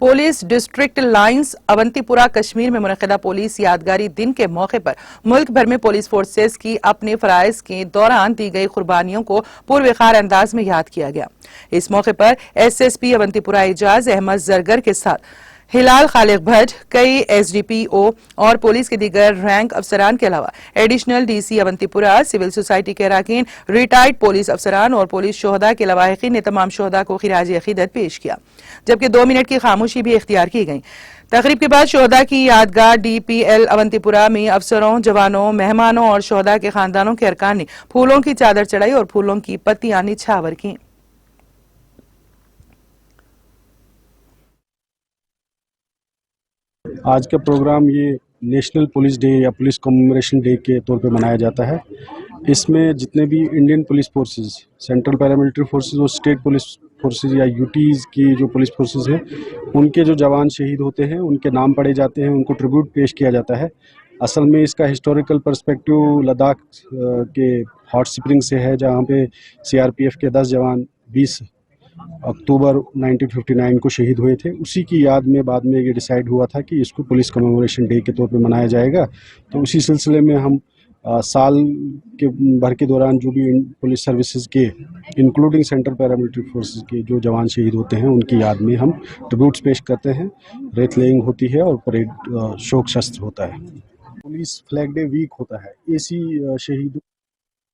Police district lines Awantipora Kashmir में मुनक़िदा police यादगारी दिन के मौके पर मुल्क भर में पुलिस फोर्सेस की अपने फराइज के दौरान दी गई कुर्बानियों को पुरवकार अंदाज में याद किया गया। इस मौके पर SSP अवंतीपुरा एजाज अहमद जरगर के साथ हिलाल खालिक भट्ट, कई SDPO और पुलिस के दीगर रैंक अफसरान के अलावा additional DC Awantipora, civil society के अरकान, रिटायर्ड पुलिस अफसरान और पुलिस शोहदा के लवाहिकीन ने तमाम शोहदा को खिराज अकीदत पेश किया, जबकि 2 मिनट की खामोशी भी इख्तियार की गई। तकरीब के बाद शोहदा की यादगार DPL अवंतीपुरा में अफसरों, जवानों, मेहमानों और शोहदा के खानदानों के अरकान ने फूलों की चादर चढ़ाई और फूलों की पत्तियां निछावर की। आज का प्रोग्राम ये नेशनल पुलिस डे या पुलिस कमेमोरेशन डे के तौर पे मनाया जाता है। इसमें जितने भी Indian police forces, central paramilitary forces और स्टेट पुलिस फोर्सेस या यूटीज़ की जो पुलिस फोर्सेस हैं, उनके जो जवान शहीद होते हैं उनके नाम पढ़े जाते हैं, उनको ट्रिब्यूट पेश किया जाता है। असल में इसका हिस्टोरिकल पर्सपेक्टिव लद्दाख के हॉट स्प्रिंग से है, जहाँ पे CRPF के 10 जवान 20 अक्टूबर 1959 को शहीद हुए थे। उसी की याद में बाद में ये डिसाइड हुआ था कि इसको पुलिस कमेमोरेशन डे के तौर पे मनाया जाएगा। तो उसी सिलसिले में हम साल के भर के दौरान जो भी पुलिस सर्विसेज के इंक्लूडिंग सेंट्रल पैरामिलिट्री फोर्सेस के जो जवान शहीद होते हैं उनकी याद में हम ट्रिब्यूट्स पेश करते हैं। रेत लेइंग होती है और परेड शोक शस्त्र होता है। पुलिस फ्लैग डे वीक होता है। ऐसी शहीद